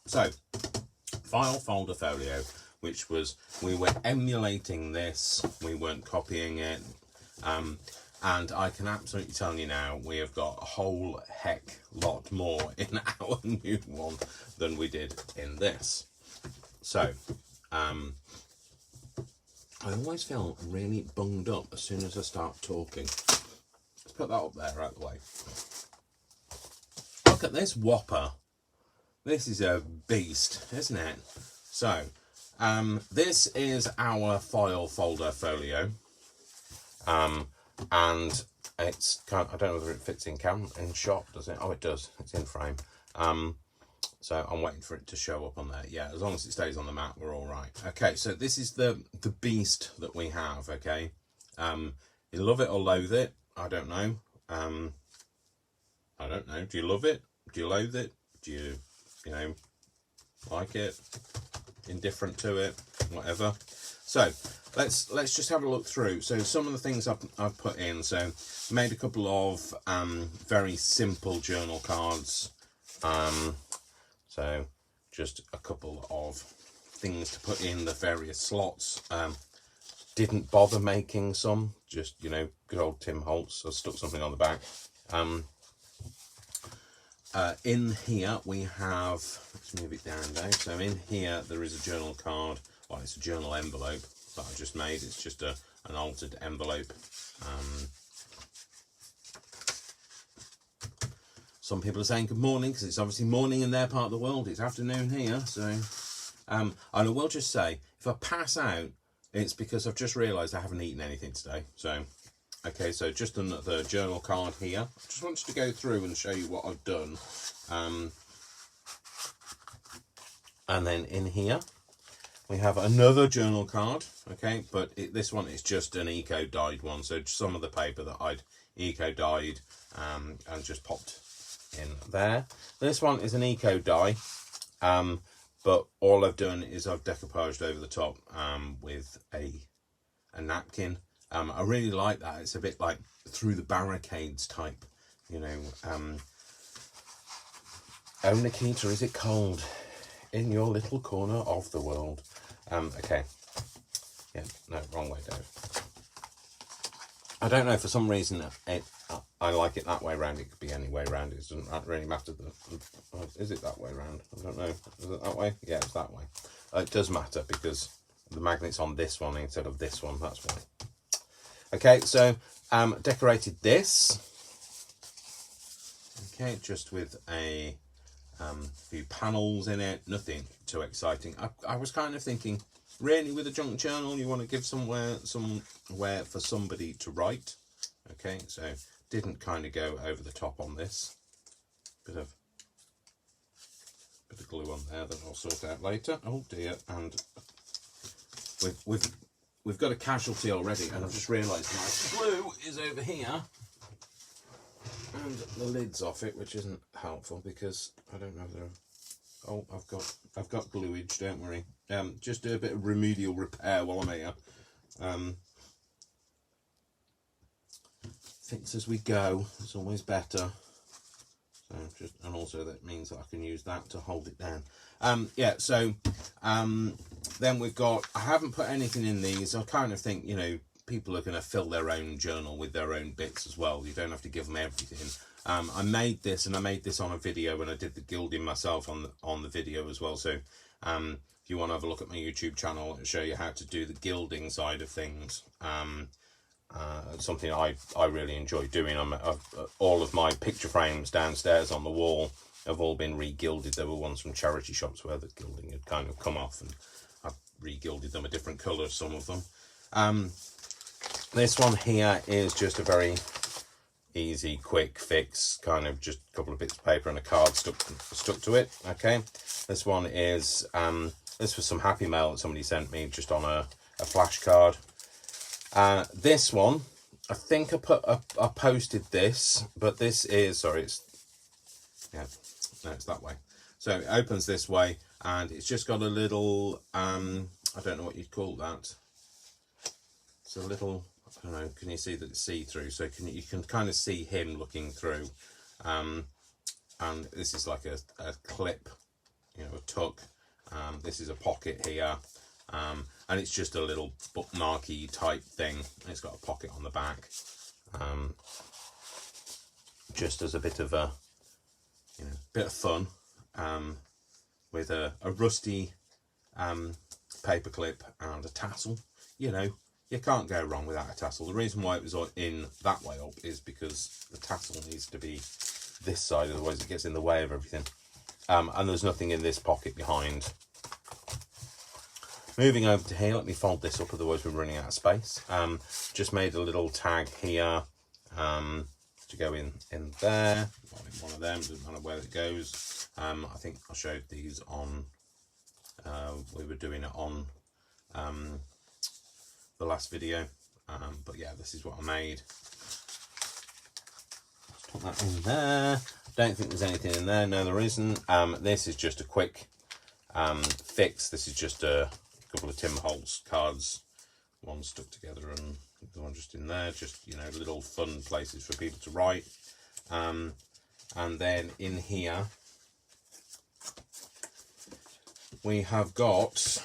So file folder folio, which was, we were emulating this, we weren't copying it, and I can absolutely tell you now, we have got a whole heck lot more in our new one than we did in this. So I always feel really bunged up as soon as I start talking. Let's put that up there out of the way. Look at this whopper. This is a beast, isn't it? So this is our file folder folio, and it's kind of, I don't know whether it fits in shot, does it? Oh, it does. It's in frame. So I'm waiting for it to show up on there. Yeah, as long as it stays on the mat, we're all right. Okay, so this is the beast that we have. Okay, you love it or loathe it? I don't know. I don't know. Do you love it? Do you loathe it? Do you know, like it? Indifferent to it? Whatever. So let's just have a look through. So some of the things I've put in. So made a couple of very simple journal cards. So just a couple of things to put in the various slots. Didn't bother making some, just, you know, good old Tim Holtz. I stuck something on the back. In here we have, let's move it down now. So in here there is a journal card. Well, it's a journal envelope that I just made. It's just an altered envelope. Some people are saying good morning because it's obviously morning in their part of the world. It's afternoon here. So, and I will just say, if I pass out, it's because I've just realised I haven't eaten anything today. So, okay, so just another journal card here. I just wanted to go through and show you what I've done. And then in here, we have another journal card. Okay, but this one is just an eco-dyed one. So some of the paper that I'd eco-dyed and just popped in there. This one is an eco dye, but all I've done is I've decoupaged over the top with a napkin. I really like that. It's a bit like Through the Barricades type, you know. Oh, Nikita, is it cold in your little corner of the world? Okay. Yeah, no, wrong way, Dave. I don't know, for some reason I like it that way round. It could be any way round. It doesn't really matter. Is it that way round? I don't know. Is it that way? Yeah, it's that way. It does matter because the magnet's on this one instead of this one. That's why. Okay, so decorated this. Okay, just with a few panels in it. Nothing too exciting. I was kind of thinking, really, with a junk journal, you want to give somewhere for somebody to write. Okay, so didn't kind of go over the top on this. Bit of glue on there that I'll sort out later. Oh dear, and we've got a casualty already, and I've just realised my glue is over here, and the lid's off it, which isn't helpful because I don't know if there. Oh, I've got gluage. Don't worry. Just do a bit of remedial repair while I'm here. Fix as we go. It's always better. So and also that means that I can use that to hold it down. Yeah. So then we've got. I haven't put anything in these. I kind of think, you know, people are going to fill their own journal with their own bits as well. You don't have to give them everything. I made this, and I made this on a video when I did the gilding myself on the video as well. So if you want to have a look at my YouTube channel, it'll show you how to do the gilding side of things. Something I really enjoy doing. All of my picture frames downstairs on the wall have all been re-gilded. There were ones from charity shops where the gilding had kind of come off, and I've re-gilded them a different colour, some of them. This one here is just a very easy, quick fix, kind of just a couple of bits of paper and a card stuck to it. Okay, this one is this was some Happy Mail that somebody sent me just on a flash card. This one, I think I posted this, but this is, sorry, it's that way. So it opens this way, and it's just got a little I don't know what you'd call that. It's a little, I don't know, can you see that it's see-through? So you can kind of see him looking through. And this is like a clip, tuck. This is a pocket here, and it's just a little bookmarky type thing. It's got a pocket on the back, just as a bit of a, you know, bit of fun, with a rusty paper clip and a tassel. You know, you can't go wrong without a tassel. The reason why it was in that way up is because the tassel needs to be this side, otherwise it gets in the way of everything. And there's nothing in this pocket behind. Moving over to here, let me fold this up, otherwise we're running out of space. Just made a little tag here to go in there. One of them, doesn't matter where it goes. I think I showed these on, we were doing it on the last video, but yeah, this is what I made. Let's put that in there. Don't think there's anything in there. No, there isn't. This is just a quick fix. This is just a couple of Tim Holtz cards, one stuck together and the one just in there. Just, you know, little fun places for people to write. And then in here we have got.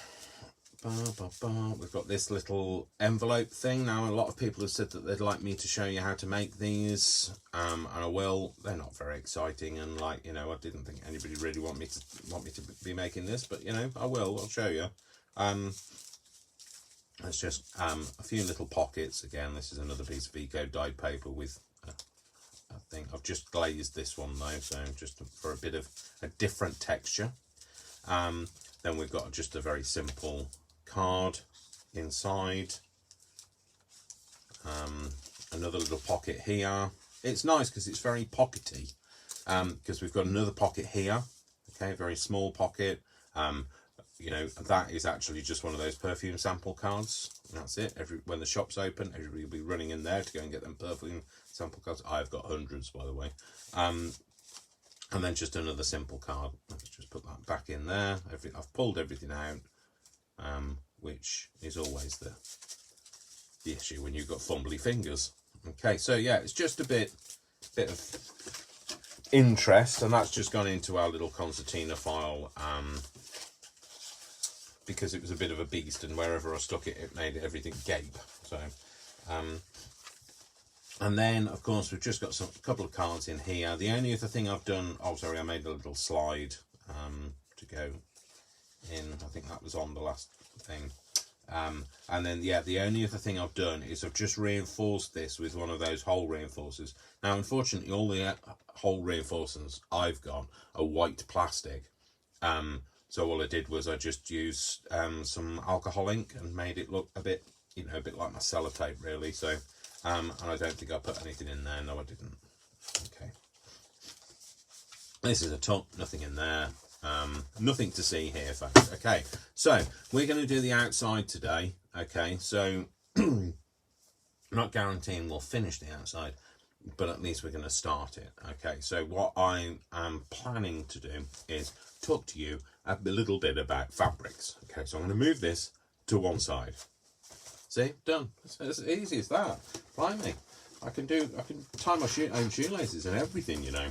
We've got this little envelope thing. Now, a lot of people have said that they'd like me to show you how to make these, and I will. They're not very exciting, and, like, you know, I didn't think anybody really want me to be making this, but, you know, I will. I'll show you. It's just a few little pockets. Again, this is another piece of eco dyed paper with a thing. I've just glazed this one though, so just for a bit of a different texture. Then we've got just a very simple card inside, another little pocket here. It's nice because it's very pockety, because we've got another pocket here, okay, very small pocket. You know, that is actually just one of those perfume sample cards. That's it. When the shop's open, everybody will be running in there to go and get them perfume sample cards. I've got hundreds, by the way. And then just another simple card. Let's just put that back in there. I've pulled everything out, which is always the issue when you've got fumbly fingers. Okay, so yeah, it's just a bit of interest, and that's just gone into our little concertina file, because it was a bit of a beast, and wherever I stuck it, it made everything gape. So, and then, of course, we've just got a couple of cards in here. The only other thing I've done, oh, sorry, I made a little slide to go in. I think that was on the last thing. And then, yeah, the only other thing I've done is I've just reinforced this with one of those hole reinforcers. Now, unfortunately, all the hole reinforcers I've got are white plastic. So all I did was I just used some alcohol ink and made it look a bit, you know, a bit like my sellotape, really. So, and I don't think I put anything in there. No, I didn't. Okay. This is a tuck, nothing in there. Nothing to see here, folks. Okay, so we're going to do the outside today. Okay, so I'm not guaranteeing we'll finish the outside, but at least we're going to start it. Okay, so what I am planning to do is talk to you a little bit about fabrics. Okay, so I'm going to move this to one side. See, done. It's as easy as that. Blimey, I can tie my own shoelaces and everything, you know.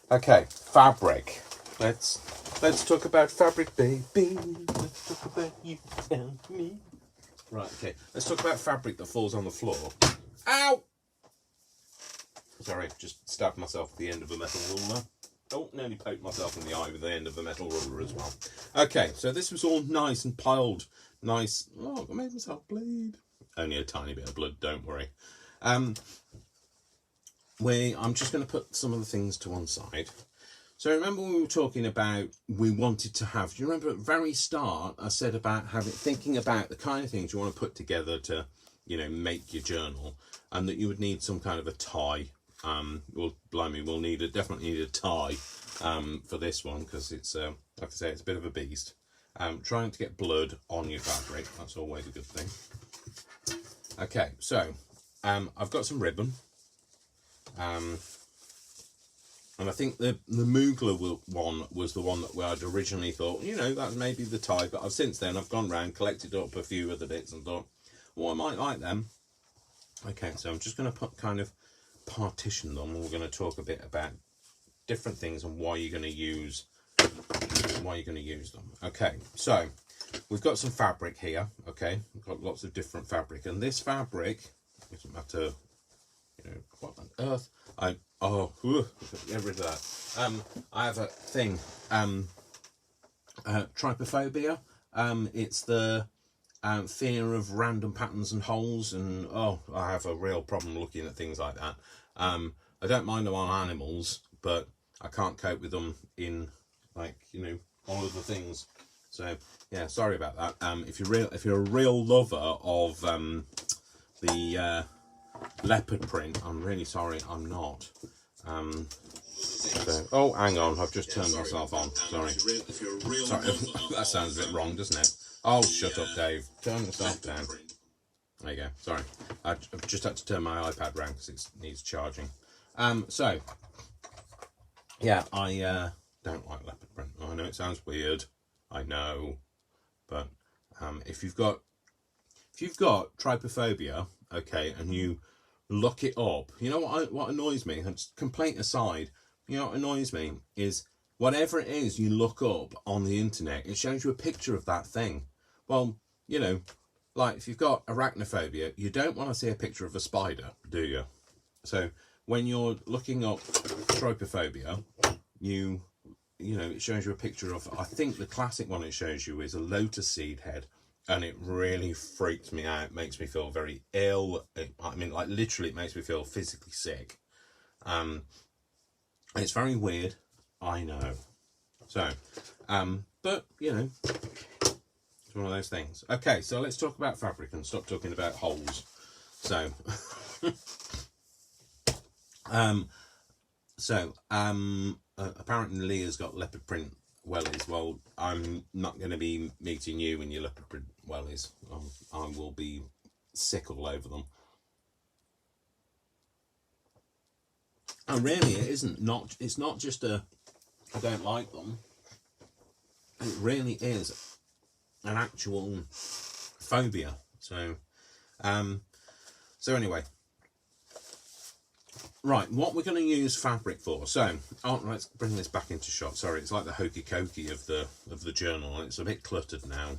Okay, fabric. Let's talk about fabric, baby. Let's talk about you and me. Right, okay. Let's talk about fabric that falls on the floor. Ow! Sorry, just stabbed myself with the end of a metal ruler. Oh, nearly poked myself in the eye with the end of a metal ruler as well. Okay, so this was all nice and piled. Nice. Oh, I made myself bleed. Only a tiny bit of blood, don't worry. I'm just going to put some of the things to one side. So remember we were talking about, we wanted to have, do you remember at the very start I said about thinking about the kind of things you want to put together to, you know, make your journal, and that you would need some kind of a tie. Well, blimey, we'll definitely need a tie for this one, because it's, like I say, it's a bit of a beast. Trying to get blood on your fabric, that's always a good thing. Okay, so I've got some ribbon. And I think the Mugler one was the one that I'd originally thought, you know, that may be the tie. But since then, I've gone round, collected up a few other bits and thought, well, I might like them. Okay, so I'm just going to kind of partition them. And we're going to talk a bit about different things and why you're going to use why you're going to use them. Okay, so we've got some fabric here. Okay, we've got lots of different fabric, and this fabric, it doesn't matter, you know, what on earth. Get rid of that. I have a thing, trypophobia. It's the fear of random patterns and holes, and I have a real problem looking at things like that. I don't mind them on animals, but I can't cope with them in, like, you know, all of the things. So yeah, sorry about that. If you're a real lover of the leopard print, I'm really sorry, I'm not. Oh, hang on, I've just turned myself on. Sorry. Sorry, that sounds a bit wrong, doesn't it? Oh, shut up, Dave. Turn yourself down. There you go. Sorry, I've just had to turn my iPad around because it needs charging. So yeah, I don't like leopard print. I know it sounds weird, I know, but if you've got trypophobia, okay, and you look it up, you know what annoys me, and complaint aside, you know what annoys me is whatever it is you look up on the internet, it shows you a picture of that thing. Well, you know, like if you've got arachnophobia, you don't want to see a picture of a spider, do you? So when you're looking up trypophobia, you know, it shows you a picture of, I think the classic one it shows you is a lotus seed head, and it really freaks me out. It makes me feel very ill. I mean, like, literally, it makes me feel physically sick. It's very weird, I know. So, but, you know, it's one of those things. Okay, so let's talk about fabric and stop talking about holes. So, apparently Leah's got leopard print wellies. Well, I'm not going to be meeting you in your leopard print wellies. I will be sick all over them. And really, it isn't. It's not just I don't like them. It really is an actual phobia. So, so anyway. Right, what we're going to use fabric for. So, let's bring this back into shot. Sorry, it's like the hokey cokey of the journal. It's a bit cluttered now,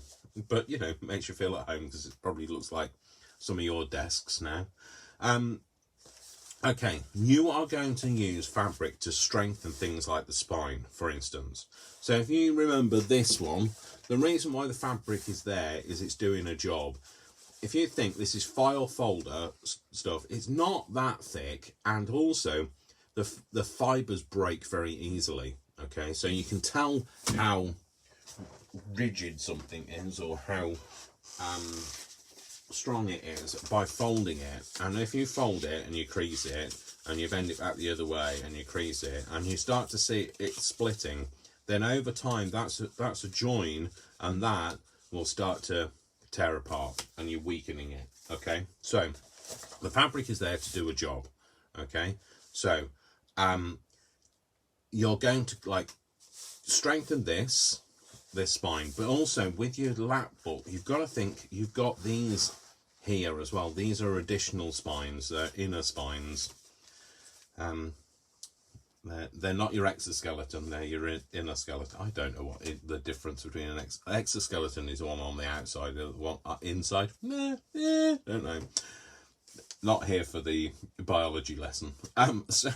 but you know, it makes you feel at home because it probably looks like some of your desks now. Okay, you are going to use fabric to strengthen things like the spine, for instance. So if you remember this one, the reason why the fabric is there is it's doing a job. If you think this is file folder stuff, it's not that thick, and also the fibers break very easily. Okay, so you can tell how rigid something is or how strong it is by folding it. And if you fold it and you crease it and you bend it back the other way and you crease it and you start to see it splitting, then over time that's a join, and that will start to tear apart and you're weakening it. Okay, so the fabric is there to do a job. Okay, so you're going to like strengthen this spine, but also with your lap book, you've got to think you've got these here as well. These are additional spines, they're inner spines. They're not your exoskeleton, they're your inner skeleton. I don't know what the difference between an exoskeleton is, one on the outside, the one inside. Don't know. Not here for the biology lesson. So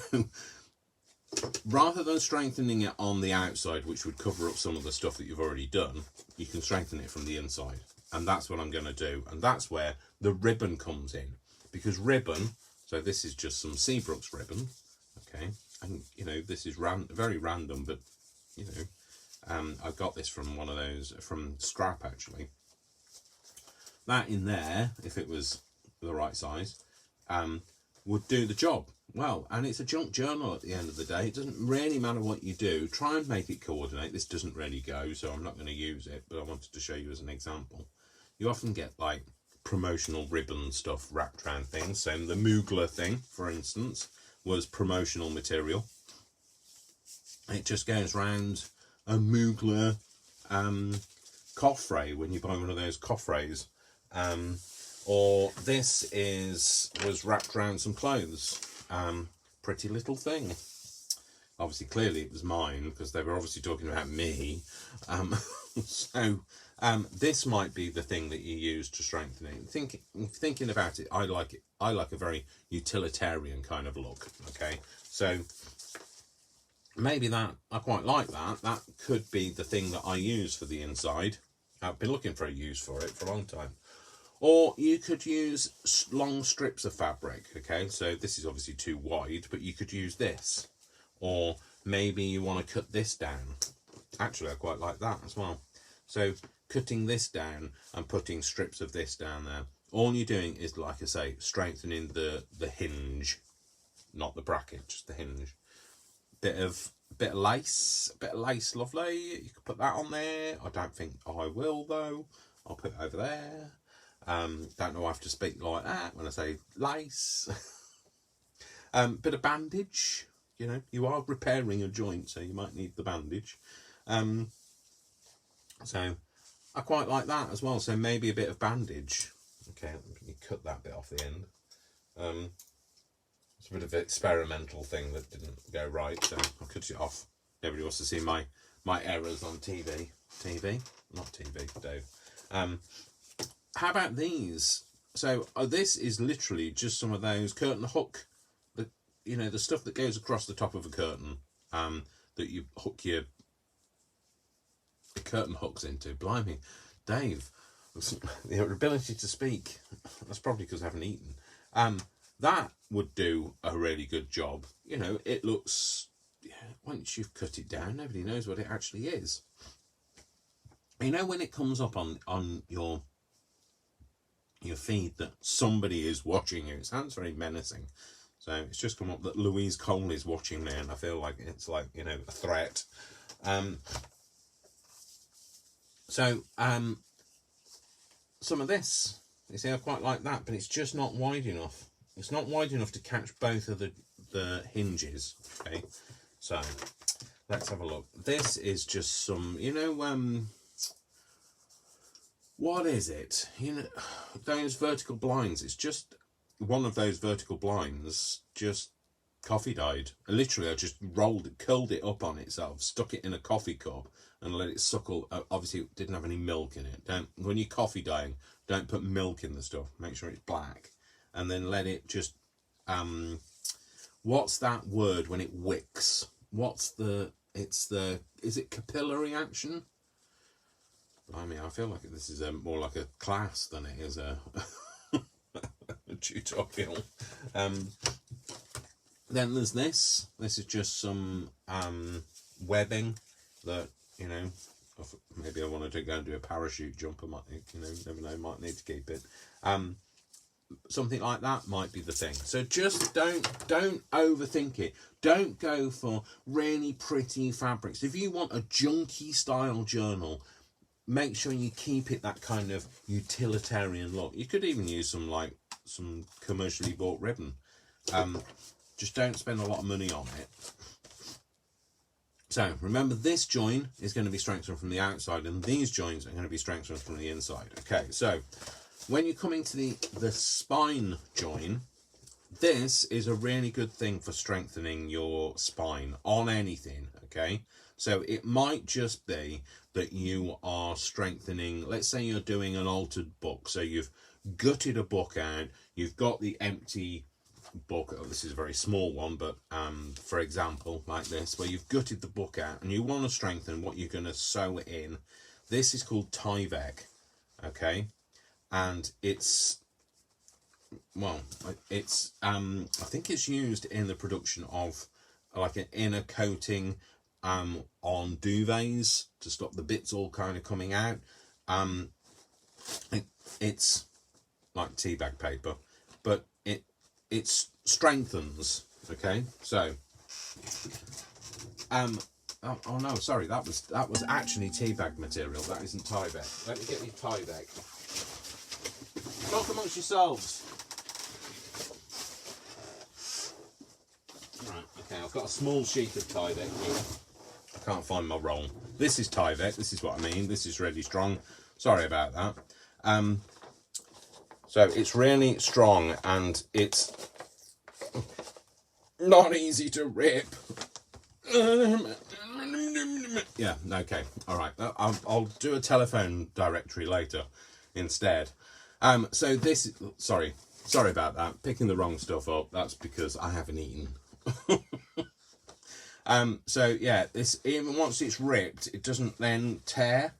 rather than strengthening it on the outside, which would cover up some of the stuff that you've already done, you can strengthen it from the inside. And that's what I'm going to do. And that's where the ribbon comes in. Because ribbon, so this is just some Seabrooks ribbon, okay? And, you know, this is very random, but, you know, I got this from one of those, from scrap, actually. That in there, if it was the right size, would do the job. Well, and it's a junk journal at the end of the day. It doesn't really matter what you do. Try and make it coordinate. This doesn't really go, so I'm not going to use it, but I wanted to show you as an example. You often get, like, promotional ribbon stuff wrapped around things. So the Moogler thing, for instance, was promotional material. It just goes round a Moogler coffret when you buy one of those coffrets. Or this was wrapped around some clothes. Pretty little thing. Obviously, clearly it was mine, because they were obviously talking about me. This might be the thing that you use to strengthen it. Thinking about it, I like it. I like a very utilitarian kind of look. Okay, so maybe that I quite like that. That could be the thing that I use for the inside. I've been looking for a use for it for a long time. Or you could use long strips of fabric. Okay, so this is obviously too wide, but you could use this. Or maybe you want to cut this down. Actually, I quite like that as well. So cutting this down and putting strips of this down there. All you're doing is, like I say, strengthening the hinge, not the bracket, just the hinge. Bit of lace, lovely. You could put that on there. I don't think I will though. I'll put it over there. Don't know I have to speak like that when I say lace. Bit of bandage. You know, you are repairing a joint, so you might need the bandage. So I quite like that as well. So maybe a bit of bandage. Okay, you cut that bit off the end. It's a bit of an experimental thing that didn't go right, so I cut it off. Nobody wants to see my errors on TV. Not TV, Dave. How about these? So this is literally just some of those curtain hook, the stuff that goes across the top of a curtain, that you hook your curtain hooks into. Blimey, Dave, your ability to speak, that's probably because I haven't eaten. That would do a really good job. You know, it looks, once you've cut it down, nobody knows what it actually is. You know, when it comes up on your feed that somebody is watching you, it sounds very menacing. So it's just come up that Louise Cole is watching me, and I feel like it's like, a threat. Some of this, you see, I quite like that, but it's just not wide enough. It's not wide enough to catch both of the hinges. Okay, so let's have a look. This is just some, what is it? Those vertical blinds. It's just one of those vertical blinds just coffee dyed. Literally, I just curled it up on itself, stuck it in a coffee cup, and let it suckle. Obviously, it didn't have any milk in it. When you're coffee dyeing, don't put milk in the stuff. Make sure it's black, and then let it just. What's that word when it wicks? Is it capillary action? I mean, I feel like this is more like a class than it is a tutorial. Then there's this. This is just some webbing that, maybe I wanted to go and do a parachute jump. I might, never know, might need to keep it. Something like that might be the thing. So just don't overthink it. Don't go for really pretty fabrics. If you want a junky style journal, make sure you keep it that kind of utilitarian look. You could even use some commercially bought ribbon. Just don't spend a lot of money on it. So remember, this join is going to be strengthened from the outside, and these joins are going to be strengthened from the inside. Okay, so when you're coming to the spine join, this is a really good thing for strengthening your spine on anything. Okay, so it might just be that you are strengthening, let's say you're doing an altered book. So you've gutted a book out, you've got the empty book. Oh, this is a very small one, but for example, like this, where you've gutted the book out and you want to strengthen what you're going to sew in. This is called Tyvek, okay, and it's I think it's used in the production of like an inner coating on duvets to stop the bits all kind of coming out. It's like tea bag paper, but it strengthens. Okay, so oh no, sorry, that was actually tea bag material. That isn't Tyvek. Let me get you Tyvek. Talk amongst yourselves. Right, okay, I've got a small sheet of Tyvek here. I can't find my roll. This is Tyvek. This is what I mean. This is really strong. Sorry about that. So it's really strong and it's not easy to rip. Yeah, okay, all right. I'll do a telephone directory later instead. So this, sorry about that. Picking the wrong stuff up. That's because I haven't eaten. So yeah, this, even once it's ripped, it doesn't then tear.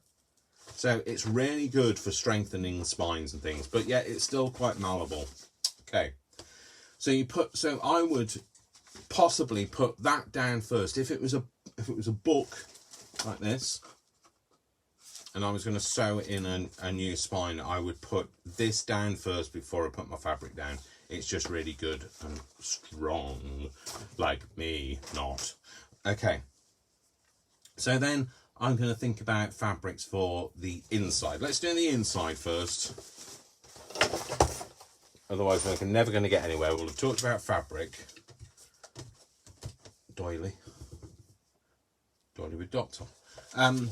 So it's really good for strengthening spines and things. But yeah, it's still quite malleable. Okay. So I would possibly put that down first. If it was a book like this, and I was going to sew in a new spine, I would put this down first before I put my fabric down. It's just really good and strong, like me, not. Okay. So then I'm going to think about fabrics for the inside. Let's do the inside first. Otherwise, we're never going to get anywhere. We'll have talked about fabric. Doily with dots on.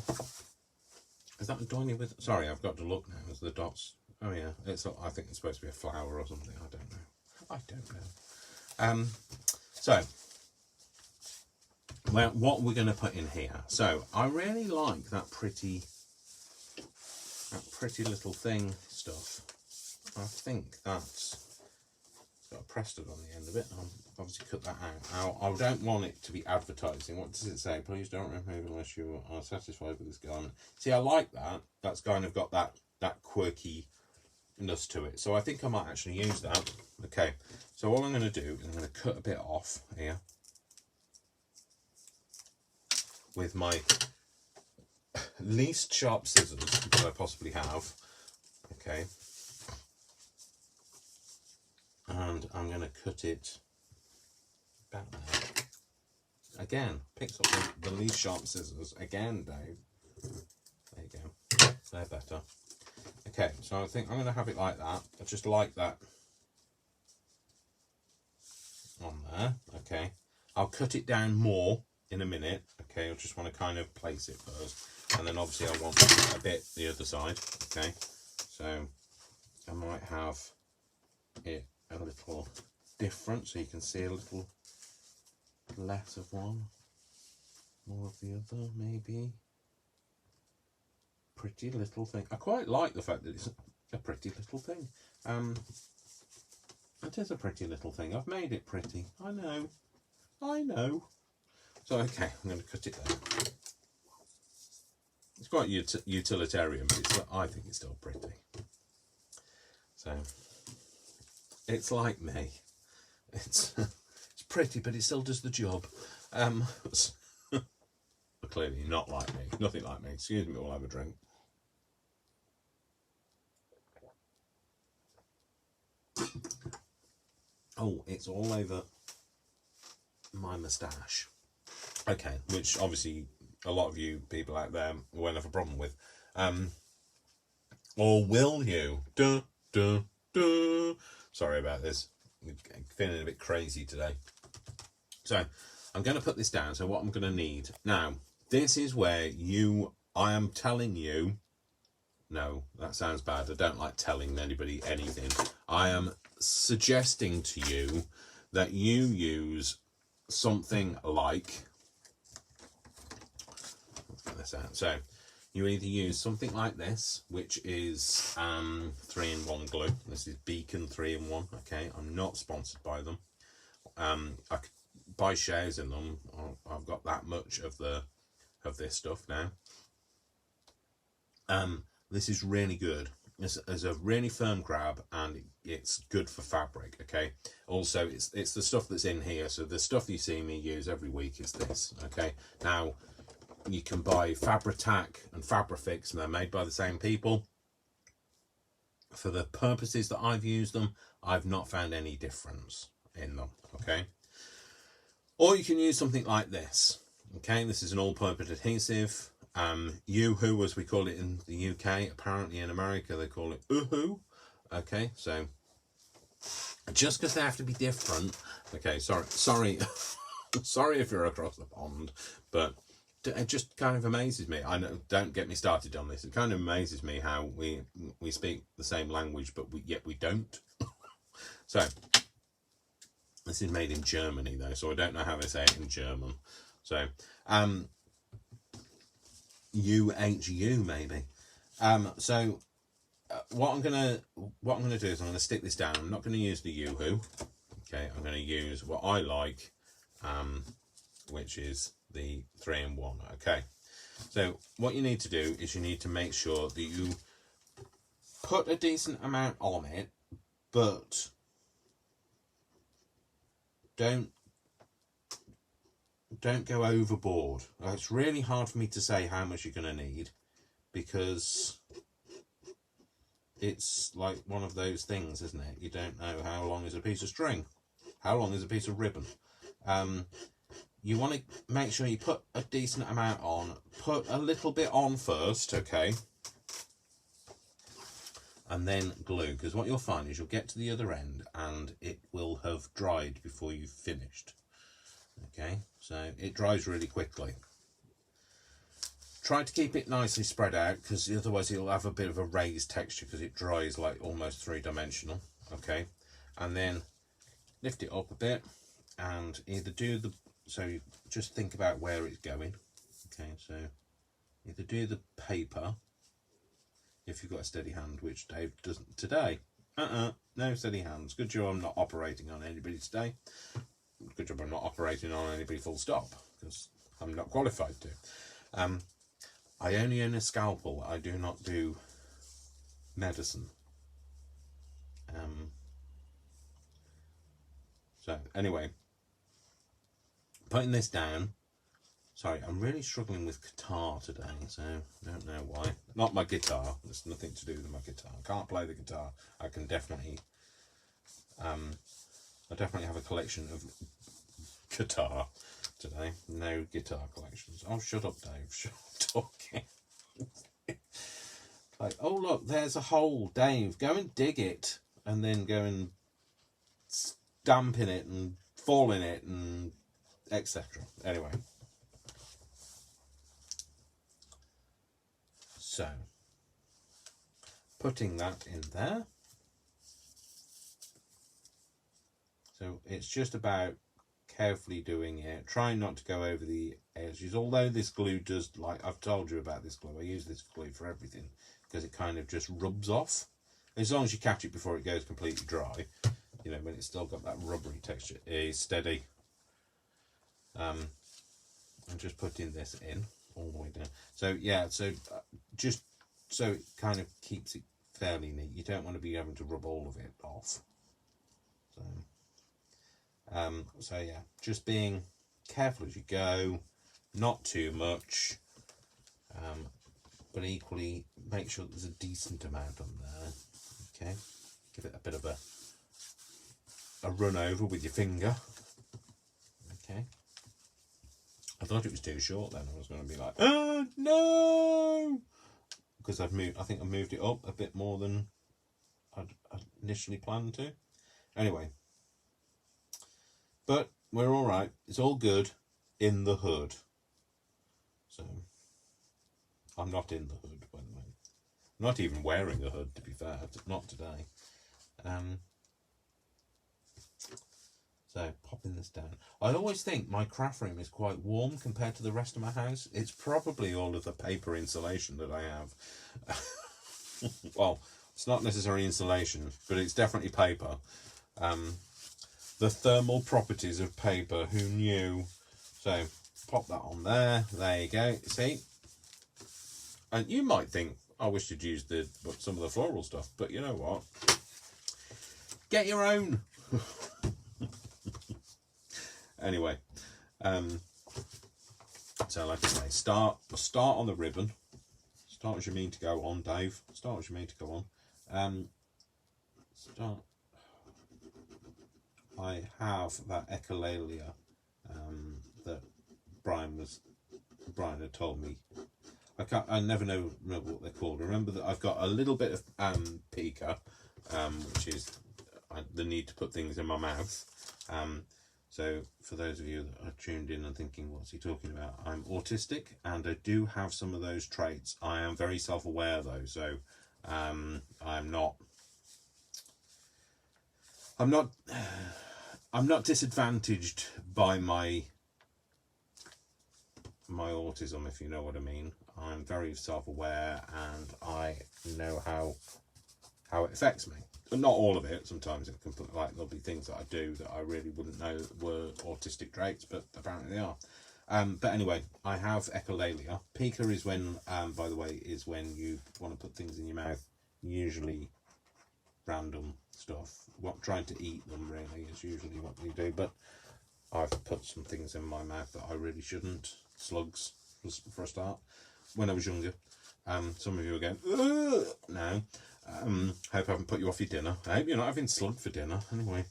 Is that a doily with? Sorry, I've got to look now. As the dots. Oh yeah, it's. I think it's supposed to be a flower or something. I don't know. So, well, what we're going to put in here. So I really like that pretty little thing stuff. I think that's got a Preston on the end of it. I'll obviously cut that out. I don't want it to be advertising. What does it say? Please don't remove unless you are satisfied with this garment. See, I like that. That's kind of got that quirkiness to it. So I think I might actually use that. Okay. So all I'm going to do is I'm going to cut a bit off here with my least sharp scissors that I possibly have. Okay. And I'm going to cut it about there. Again, picks up the least sharp scissors. Again, Dave. There you go. They're better. Okay, so I think I'm going to have it like that. I just like that on there. Okay. I'll cut it down more in a minute. Okay, I just want to kind of place it first. And then obviously I want a bit the other side. Okay. So I might have it a little different so you can see a little less of one, more of the other, maybe. Pretty little thing. I quite like the fact that it's a pretty little thing. It is a pretty little thing. I've made it pretty. I know. So okay, I'm going to cut it there. It's quite utilitarian, but I think it's still pretty. So it's like me. It's pretty, but it still does the job. Clearly not like me. Nothing like me. Excuse me, we'll have a drink. Oh, it's all over my moustache. Okay, which obviously a lot of you people out there won't have a problem with. Or will you? Duh, duh, duh. Sorry about this. I'm feeling a bit crazy today. So I'm going to put this down. So what I'm going to need now, this is where I am telling you, no, that sounds bad. I don't like telling anybody anything. I am suggesting to you that you use something like, let's get this out. So you either use something like this, which is 3-in-1 glue. This is Beacon 3-in-1. Okay, I'm not sponsored by them. I could buy shares in them. I've got that much of this stuff now. This is really good. It's a really firm grab, and it's good for fabric. Okay. Also, it's the stuff that's in here. So the stuff you see me use every week is this. Okay. Now you can buy Fabri-Tac and Fabrifix, and they're made by the same people. For the purposes that I've used them, I've not found any difference in them. Okay. Or you can use something like this. Okay. This is an all-purpose adhesive. Yoo-hoo, as we call it in the UK. Apparently in America they call it ooh-hoo. Okay, so just because they have to be different. Okay, sorry sorry if you're across the pond, but it just kind of amazes me. I know, don't get me started on this. It kind of amazes me how we speak the same language, but yet we don't. So this is made in Germany though, so I don't know how they say it in German. So UHU maybe. So what I'm gonna do is I'm gonna stick this down. I'm not gonna use the Yoo-hoo. Okay, I'm gonna use what I like, which is the 3-in-1. Okay, so what you need to do is you need to make sure that you put a decent amount on it, but don't go overboard. It's really hard for me to say how much you're going to need, because it's like one of those things, isn't it? You don't know how long is a piece of string, how long is a piece of ribbon. You want to make sure you put a decent amount on. Put a little bit on first, okay, and then glue, because what you'll find is you'll get to the other end and it will have dried before you've finished. Okay, so it dries really quickly. Try to keep it nicely spread out, because otherwise it'll have a bit of a raised texture, because it dries like almost three-dimensional. Okay, and then lift it up a bit and either do the, so you just think about where it's going. Okay, so either do the paper if you've got a steady hand, which Dave doesn't today. No steady hands. Good job I'm not operating on anybody today. Good job I'm not operating on anybody full stop, because I'm not qualified to. I only own a scalpel. I do not do medicine. So anyway, putting this down. Sorry, I'm really struggling with guitar today, so I don't know why. Not my guitar. There's nothing to do with my guitar. I can't play the guitar. I can definitely. I definitely have a collection of guitar today. No guitar collections. Oh, shut up, Dave. Shut up talking. Like, oh look, there's a hole, Dave. Go and dig it, and then go and stamp in it and fall in it and etc. Anyway. So, putting that in there. So it's just about carefully doing it, trying not to go over the edges, although this glue does, like I've told you about this glue, I use this glue for everything, because it kind of just rubs off. As long as you catch it before it goes completely dry, you know, when it's still got that rubbery texture, is steady. I'm just putting this in all the way down. So yeah, so just so it kind of keeps it fairly neat. You don't want to be having to rub all of it off. So yeah, just being careful as you go, not too much, but equally make sure there's a decent amount on there. Okay, give it a bit of a run over with your finger. Okay, I thought it was too short then. I was going to be like, oh no, because I've moved. I think I moved it up a bit more than I'd initially planned to. Anyway, but we're all right. It's all good in the hood. So I'm not in the hood, by the way. I'm not even wearing a hood, to be fair. Not today. So popping this down. I always think my craft room is quite warm compared to the rest of my house. It's probably all of the paper insulation that I have. Well, it's not necessarily insulation, but it's definitely paper. The thermal properties of paper, who knew? So pop that on there. There you go. See? And you might think, I wish you'd used some of the floral stuff, but you know what? Get your own. Anyway, so like I say, start on the ribbon. Start as you mean to go on, Dave. Start as you mean to go on. Start. I have that echolalia that Brian had told me. I never know what they're called. Remember that I've got a little bit of pica, which is the need to put things in my mouth. So for those of you that are tuned in and thinking, what's he talking about? I'm autistic and I do have some of those traits. I am very self-aware though, so I'm not disadvantaged by my autism, if you know what I mean. I'm very self-aware, and I know how it affects me. But not all of it. Sometimes it can put, like, there'll be things that I do that I really wouldn't know were autistic traits, but apparently they are. But anyway, I have echolalia. Pica is when, by the way, is when you want to put things in your mouth, usually random stuff. What trying to eat them really is usually what you do. But I've put some things in my mouth that I really shouldn't. Slugs, for a start, when I was younger. Some of you are going, ugh! No. Hope I haven't put you off your dinner. I hope you're not having slug for dinner. Anyway,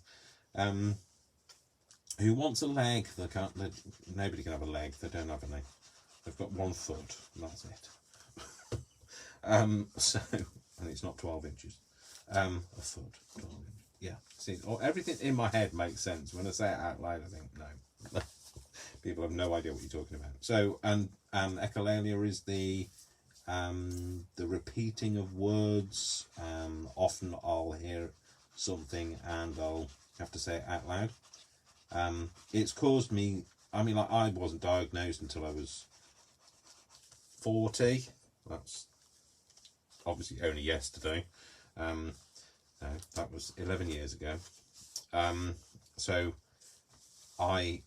who wants a leg? Nobody can have a leg. They don't have any. They've got 1 foot, and that's it. So, and it's not 12 inches. A foot, 12 inches. Yeah. See, everything in my head makes sense. When I say it out loud, I think, no. People have no idea what you're talking about. So, and echolalia is the repeating of words. Often I'll hear something and I'll have to say it out loud. It's caused me, I mean, like, I wasn't diagnosed until I was 40. That's obviously only yesterday. No, that was 11 years ago. So I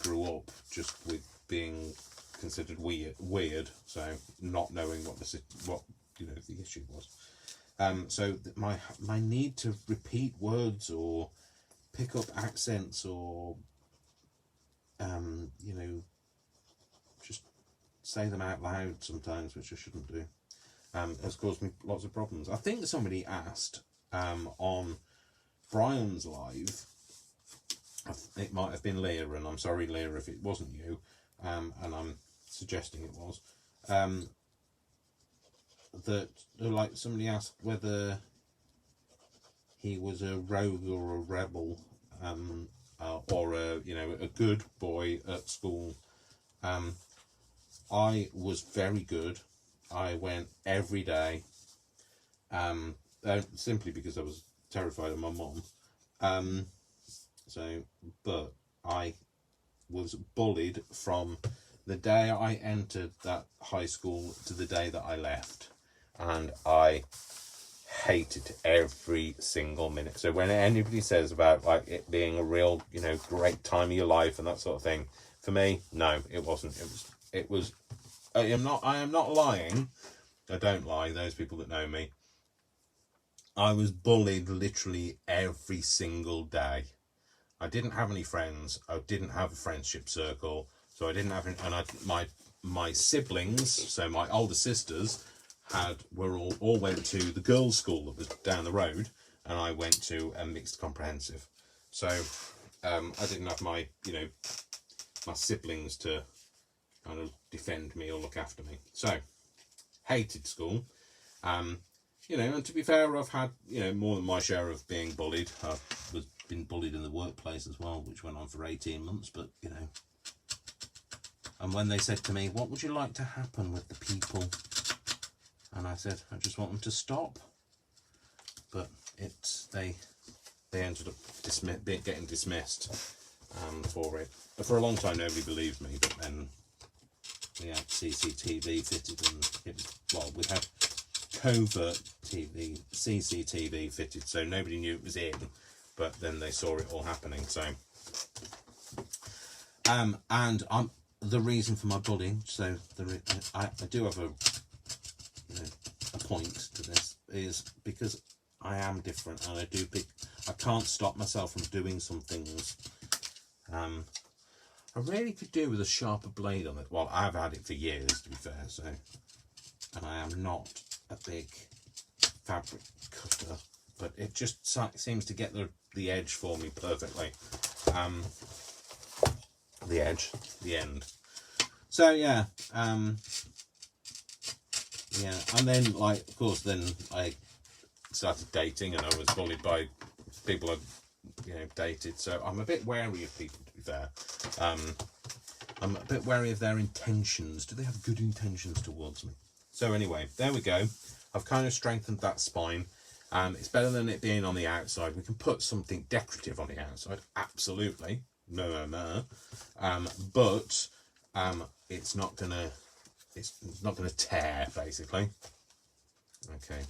grew up just with being considered weird, so not knowing what the issue was. So my need to repeat words or pick up accents or just say them out loud sometimes, which I shouldn't do, has caused me lots of problems. I think somebody asked on Brian's live, it might have been Leah, and I'm sorry, Leah, if it wasn't you, and I'm suggesting it was, that, like, somebody asked whether he was a rogue or a rebel, or a good boy at school. I was very good. I went every day, simply because I was terrified of my mum. But I was bullied from the day I entered that high school to the day that I left, and I hated every single minute. So when anybody says about, like, it being a real, great time of your life and that sort of thing, for me, no, it wasn't. It was. I am not lying. I don't lie. Those people that know me, I was bullied literally every single day. I didn't have any friends. I didn't have a friendship circle. So I didn't have any, and my siblings, so my older sisters, all went to the girls' school that was down the road, and I went to a mixed comprehensive. So I didn't have my siblings to kind of defend me or look after me. So hated school. And to be fair, I've had more than my share of being bullied. I've been bullied in the workplace as well, which went on for 18 months. But and when they said to me, "What would you like to happen with the people?" and I said, "I just want them to stop." But they ended up getting dismissed for it. But for a long time, nobody believed me. But then we had CCTV fitted, and we had covert TV, CCTV fitted, so nobody knew it was in. But then they saw it all happening. So, and the reason for my bullying. So I do have a point to this, is because I am different, and I can't stop myself from doing some things. I really could do with a sharper blade on it. Well, I've had it for years, to be fair. So, and I am not a big fabric cutter, but it just seems to get the edge for me perfectly. The edge, the end. So yeah, and then, like, of course, then I started dating, and I was bullied by people I've dated. So I'm a bit wary of people, to be fair. I'm a bit wary of their intentions. Do they have good intentions towards me? So anyway, there we go. I've kind of strengthened that spine. It's better than it being on the outside. We can put something decorative on the outside, absolutely. No. But it's not gonna tear, basically. Okay,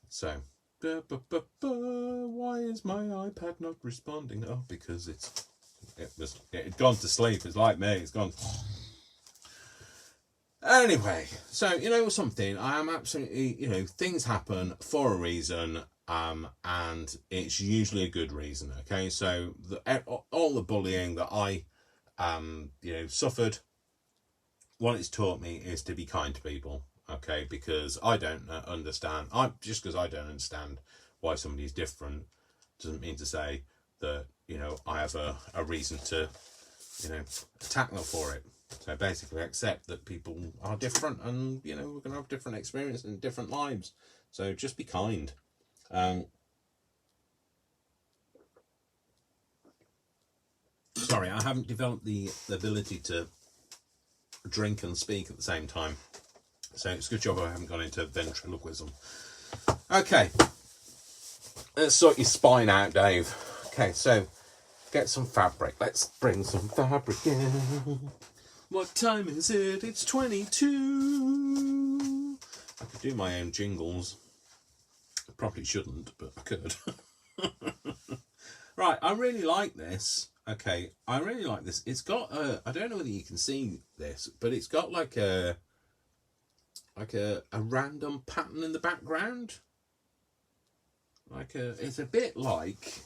so why is my iPad not responding? Oh, because it had gone to sleep. It's like me, it's gone. Anyway, so you know something, I am absolutely, you know, things happen for a reason, and it's usually a good reason. Okay, so all the bullying that I you know, suffered, what it's taught me is to be kind to people. Okay, because I don't understand. Just because I don't understand why somebody's different doesn't mean to say that, you know, I have a reason to, you know, attack them for it. So basically accept that people are different, and, you know, we're going to have different experiences and different lives. So just be kind. Sorry, I haven't developed the ability to drink and speak at the same time. So it's a good job I haven't gone into ventriloquism. Okay. Let's sort your spine out, Dave. Okay, so get some fabric. Let's bring some fabric in. What time is it? It's 22. I could do my own jingles. I probably shouldn't, but I could. Right, I really like this. Okay, I really like this. It's got I don't know whether you can see this, but it's got like a random pattern in the background. It's a bit like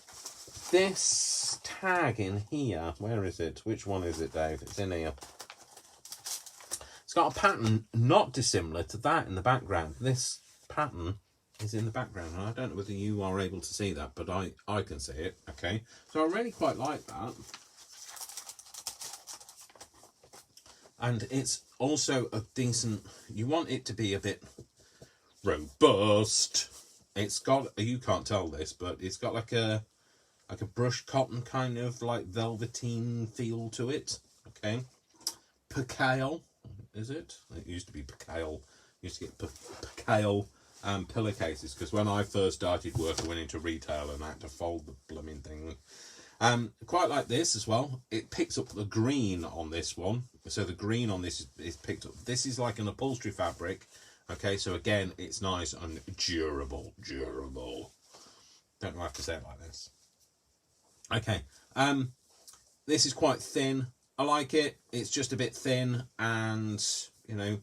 this tag in here. Where is it? Which one is it, Dave? It's in here. It's got a pattern not dissimilar to that in the background. This pattern is in the background, and I don't know whether you are able to see that, but I can see it. Okay, so I really quite like that. And it's also a decent, you want it to be a bit robust. It's got, you can't tell this, but it's got like a brushed cotton kind of like velveteen feel to it. Okay, percale, is it? It used to be percale. Used to get percale pillowcases, because when I first started work I went into retail and I had to fold the blooming thing. Quite like this as well. It picks up the green on this one, so the green on this is picked up. This is like an upholstery fabric. Okay, so again, it's nice and durable. Don't like to say it like this. Okay, this is quite thin. I like it. It's just a bit thin, and you know,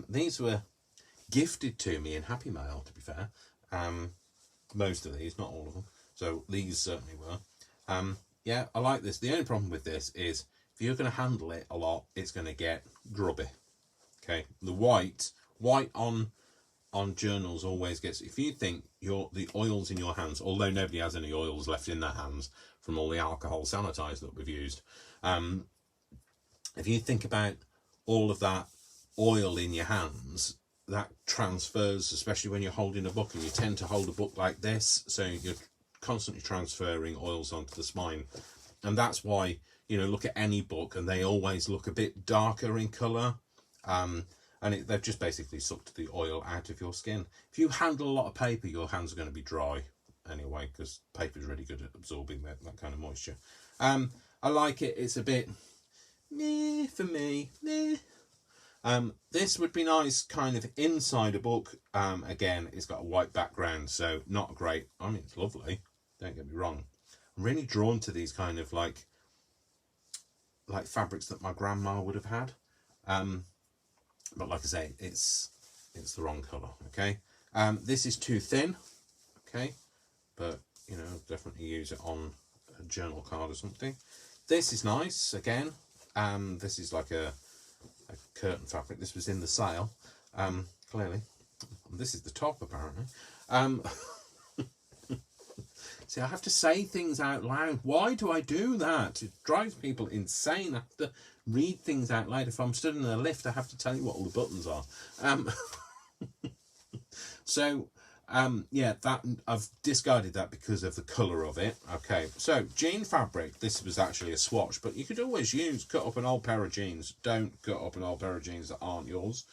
these were gifted to me in Happy Mail, to be fair. Most of these, not all of them. So these certainly were. Yeah, I like this. The only problem with this is if you're going to handle it a lot, it's going to get grubby. Okay, the white on journals always gets. If you think the oils in your hands, although nobody has any oils left in their hands from all the alcohol sanitizer that we've used, if you think about all of that oil in your hands, that transfers, especially when you're holding a book, and you tend to hold a book like this, so you're constantly transferring oils onto the spine. And that's why, you know, look at any book and they always look a bit darker in colour, and they've just basically sucked the oil out of your skin. If you handle a lot of paper, your hands are going to be dry anyway, because paper is really good at absorbing that kind of moisture. I like it. It's a bit meh for me. Meh. This would be nice kind of inside a book. Again, it's got a white background, so not great. I mean, it's lovely, don't get me wrong. I'm really drawn to these kind of like fabrics that my grandma would have had. But like I say, it's the wrong colour. Okay, this is too thin. Okay, but you know, definitely use it on a journal card or something. This is nice. Again, this is like a curtain fabric. This was in the sale, clearly. This is the top, apparently. See, I have to say things out loud. Why do I do that? It drives people insane. I have to read things out loud. If I'm stood in a lift, I have to tell you what all the buttons are. So, yeah, that I've discarded that because of the colour of it. Okay, so jean fabric. This was actually a swatch, but you could always cut up an old pair of jeans. Don't cut up an old pair of jeans that aren't yours.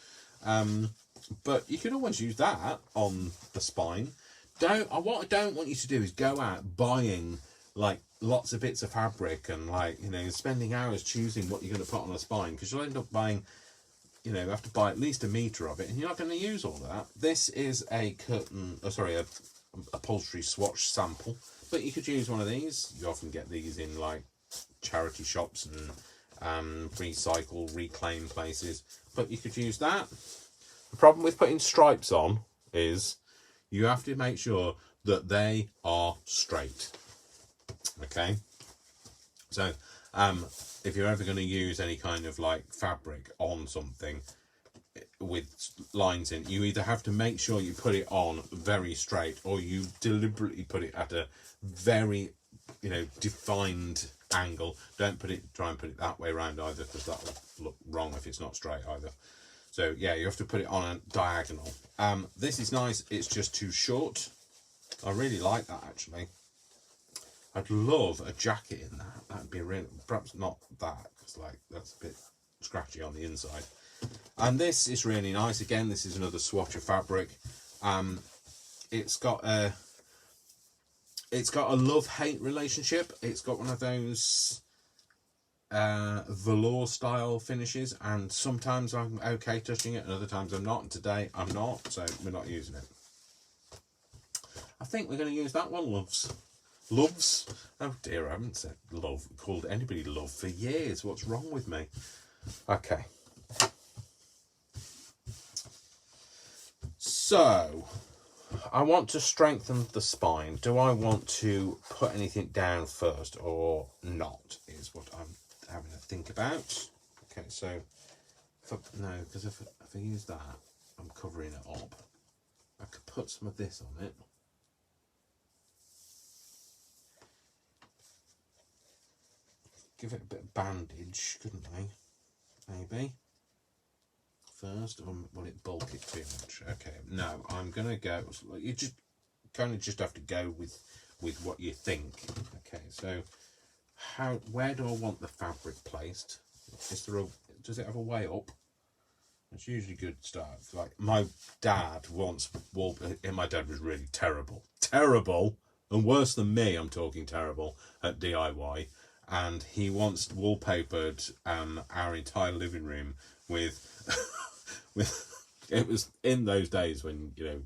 But you could always use that on the spine. What I don't want you to do is go out buying like lots of bits of fabric and like, you know, spending hours choosing what you're going to put on a spine, because you'll end up buying, you know, you have to buy at least a metre of it, and you're not going to use all that. This is a curtain, a upholstery swatch sample, but you could use one of these. You often get these in like charity shops and recycle, reclaim places, but you could use that. The problem with putting stripes on is you have to make sure that they are straight. Okay, so if you're ever going to use any kind of like fabric on something with lines in, you either have to make sure you put it on very straight, or you deliberately put it at a very, you know, defined angle. Don't try and put it that way around either, because that will look wrong if it's not straight either. So yeah, you have to put it on a diagonal. This is nice, it's just too short. I really like that actually. I'd love a jacket in that. That'd be really, perhaps not that, because like that's a bit scratchy on the inside. And this is really nice. Again, this is another swatch of fabric. It's got a love-hate relationship. It's got one of those velour style finishes, and sometimes I'm okay touching it and other times I'm not, and today I'm not, so we're not using it. I think we're going to use that one, loves. Oh dear, I haven't said love, called anybody love for years. What's wrong with me? Okay, so I want to strengthen the spine. Do I want to put anything down first or not, is what I'm having to think about. Okay, so no, because if I use that, I'm covering it up. I could put some of this on it. Give it a bit of bandage, couldn't I? Maybe. First, or will it bulk it too much? Okay, no, I'm gonna go. You just kind of just have to go with what you think. Okay, so where do I want the fabric placed? Does it have a way up? It's usually good stuff. Like my dad once and my dad was really terrible, and worse than me. I'm talking terrible at DIY. And he once wallpapered our entire living room with it was in those days when, you know,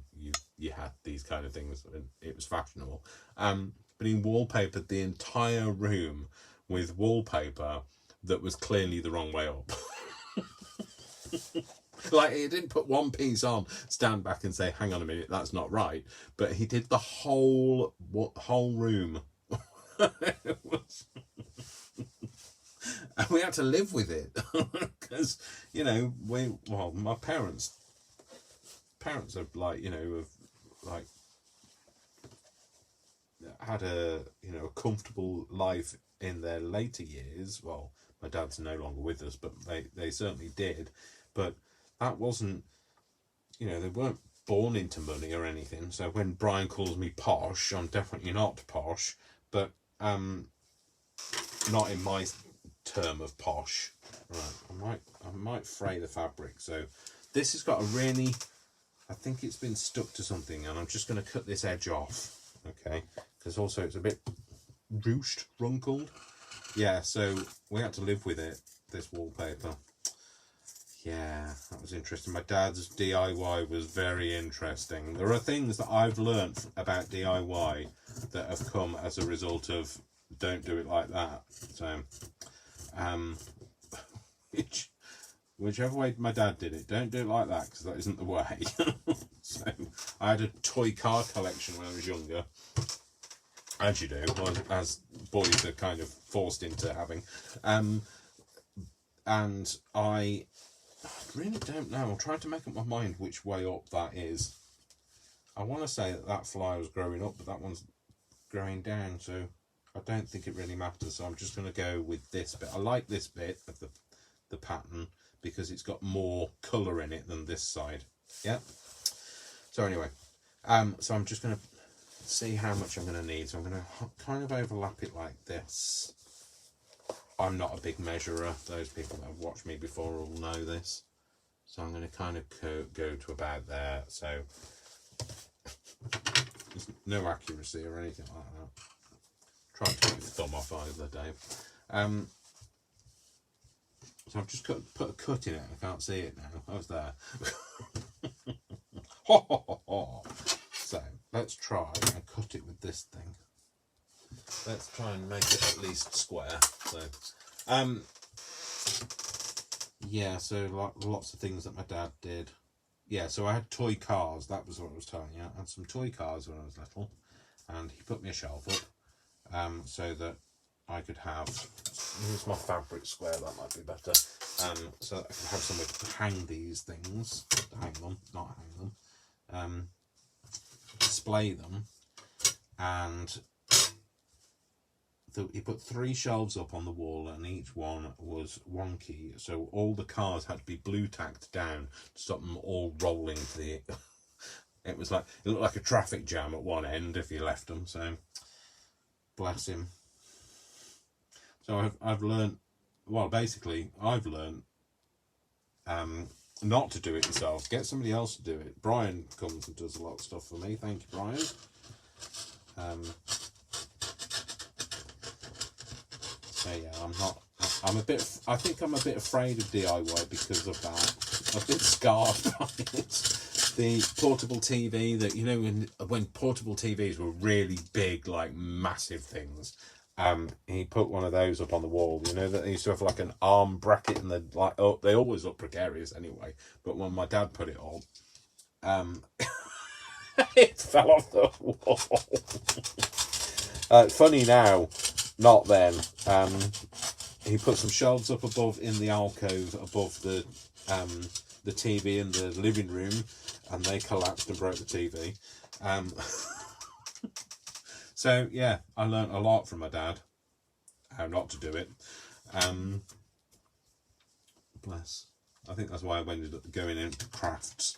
you had these kind of things and it was fashionable. But he wallpapered the entire room with wallpaper that was clearly the wrong way up. Like, he didn't put one piece on, stand back and say, hang on a minute, that's not right. But he did the whole room. It was... And we had to live with it because, you know, my parents are like, you know, have like had a, you know, a comfortable life in their later years. Well, my dad's no longer with us, but they certainly did. But that wasn't, you know, they weren't born into money or anything. So when Brian calls me posh, I'm definitely not posh, but not in my term of posh. Right, I might fray the fabric. So this has got a really, I think it's been stuck to something, and I'm just going to cut this edge off. Okay, because also it's a bit ruched, runkled. Yeah, so we had to live with it, this wallpaper. Yeah, that was interesting. My dad's DIY was very interesting. There are things that I've learnt about DIY that have come as a result of don't do it like that. So whichever way my dad did it, don't do it like that, because that isn't the way. So I had a toy car collection when I was younger, as you do, as boys are kind of forced into having, and I really don't know. I'm trying to make up my mind which way up that is. I want to say that fly was growing up, but that one's growing down, so I don't think it really matters. So I'm just going to go with this bit. I like this bit of the pattern because it's got more colour in it than this side. Yeah. So anyway, so I'm just going to see how much I'm going to need. So I'm going to kind of overlap it like this. I'm not a big measurer. Those people that have watched me before will know this. So I'm going to kind of go to about there. So there's no accuracy or anything like that. Tried to get the thumb off the other day. So I've just put a cut in it. I can't see it now. I was there. So let's try and cut it with this thing. Let's try and make it at least square. So, yeah. So lots of things that my dad did. Yeah. So I had toy cars. That was what I was telling you. I had some toy cars when I was little, and he put me a shelf up, so that I could have. Here's my fabric square. That might be better. So that I could have somewhere to hang these things. Not hang them. Display them, and he put 3 shelves up on the wall, and each one was wonky, so all the cars had to be blue tacked down to stop them all rolling to the it looked like a traffic jam at one end if you left them. So bless him. So I've learned, well, basically I've learned not to do it yourself. Get somebody else to do it. Brian comes and does a lot of stuff for me. Thank you, Brian. So yeah, I think I'm a bit afraid of DIY because of that. I've been scarred by it. The portable TV that, you know, when portable TVs were really big, like massive things, he put one of those up on the wall. You know, that they used to have like an arm bracket, and they always look precarious anyway. But when my dad put it on, it fell off the wall. Funny now, not then. He put some shelves up above in the alcove above the TV in the living room, and they collapsed and broke the TV. So yeah, I learnt a lot from my dad how not to do it. Bless. I think that's why I ended up going into crafts.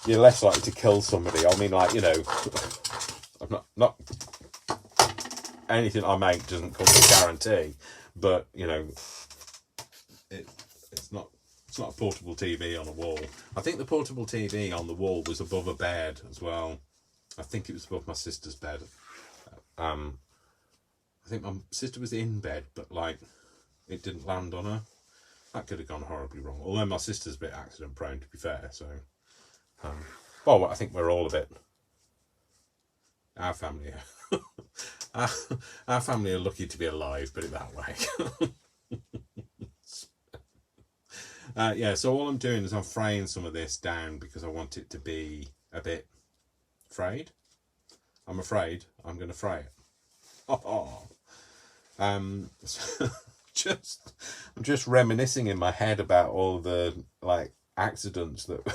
You're less likely to kill somebody. I mean, like, you know, I'm not anything I make doesn't come with a guarantee, but you know, it's not a portable TV on a wall. I think the portable TV on the wall was above a bed as well. I think it was above my sister's bed. I think my sister was in bed, but like it didn't land on her. That could have gone horribly wrong. Although my sister's a bit accident prone, to be fair. So, well, I think we're all a bit. Our family, our family are lucky to be alive. Put it that way. Yeah. So all I'm doing is I'm fraying some of this down because I want it to be a bit frayed. I'm afraid I'm going to fray it. I'm just reminiscing in my head about all the like accidents that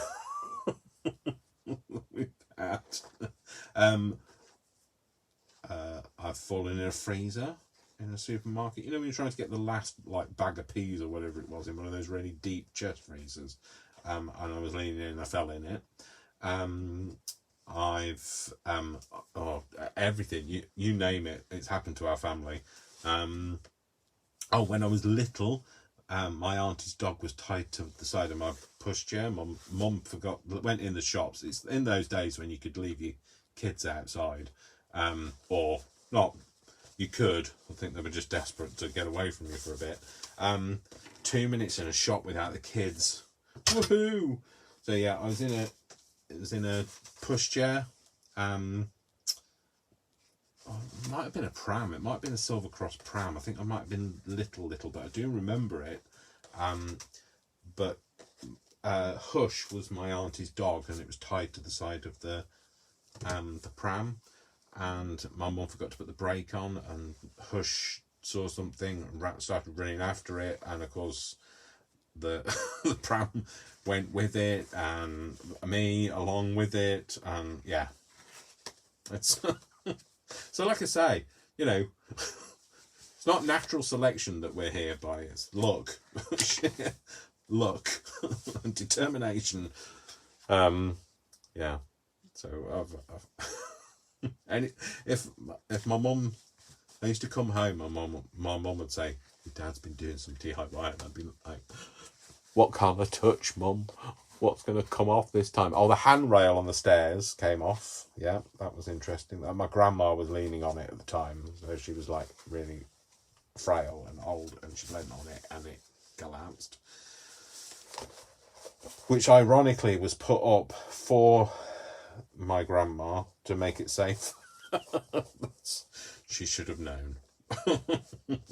we've had. I've fallen in a freezer in a supermarket. You know when you're trying to get the last like bag of peas or whatever it was in one of those really deep chest freezers, and I was leaning in and I fell in it. I've everything, you name it, it's happened to our family. When I was little, my auntie's dog was tied to the side of my pushchair. My mum went in the shops. It's in those days when you could leave your kids outside, or not. You could. I think they were just desperate to get away from you for a bit. 2 minutes in a shop without the kids. Woohoo! So yeah, it was in a pushchair. It might have been a pram. It might have been a Silver Cross pram. I think I might have been little, but I do remember it. But Hush was my auntie's dog, and it was tied to the side of the pram. And my mum forgot to put the brake on, and Hush saw something and started running after it, and of course the the pram went with it, and me along with it, and yeah, it's so like I say, you know, it's not natural selection that we're here by, it's luck. Luck and determination. Yeah, so I've and if my mum, I used to come home, my mum would say, your dad's been doing some DIY, and I'd be like, what kind of touch, Mum? what's going to come off this time. Oh, the handrail on the stairs came off. Yeah, that was interesting. My grandma was leaning on it at the time, so she was like really frail and old, and she leaned on it and it collapsed, which ironically was put up for my grandma to make it safe. She should have known.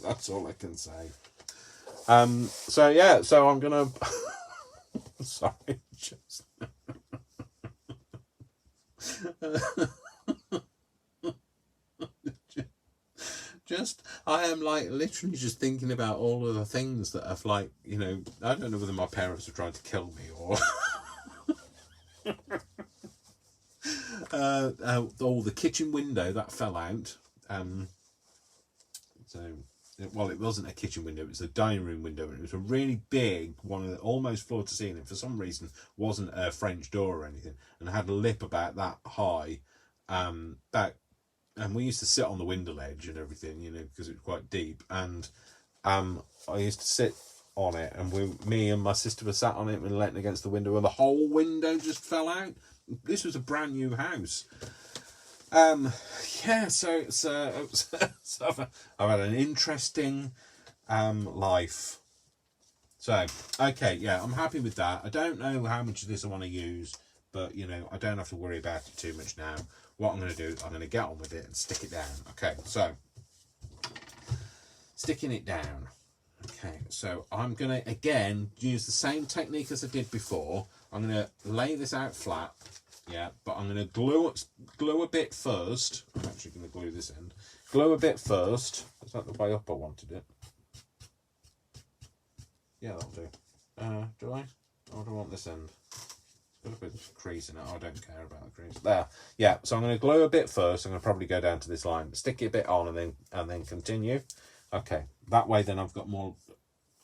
That's all I can say. So yeah, so I'm gonna sorry, just I am like literally just thinking about all of the things that have, like, you know, I don't know whether my parents are trying to kill me or all the kitchen window that fell out. Well, it wasn't a kitchen window, it was a dining room window, and it was a really big one, that almost floor to ceiling. For some reason, wasn't a French door or anything, and had a lip about that high. And we used to sit on the window ledge and everything, you know, because it was quite deep. And I used to sit on it, and me and my sister were sat on it and leaning against the window, and the whole window just fell out. This was a brand new house. Yeah, so I've had an interesting life. So, okay, yeah, I'm happy with that. I don't know how much of this I want to use, but, you know, I don't have to worry about it too much now. What I'm going to do is I'm going to get on with it and stick it down. Okay, so, sticking it down. Okay, so I'm going to, again, use the same technique as I did before. I'm going to lay this out flat. Yeah, but I'm going to glue a bit first. I'm actually going to glue this end. Glue a bit first. Is that the way up I wanted it? Yeah, that'll do. Do I? Or do I want this end? It's got a bit of crease in it. I don't care about the crease. There. Yeah, so I'm going to glue a bit first. I'm going to probably go down to this line, stick it a bit on, and then continue. Okay, that way then I've got more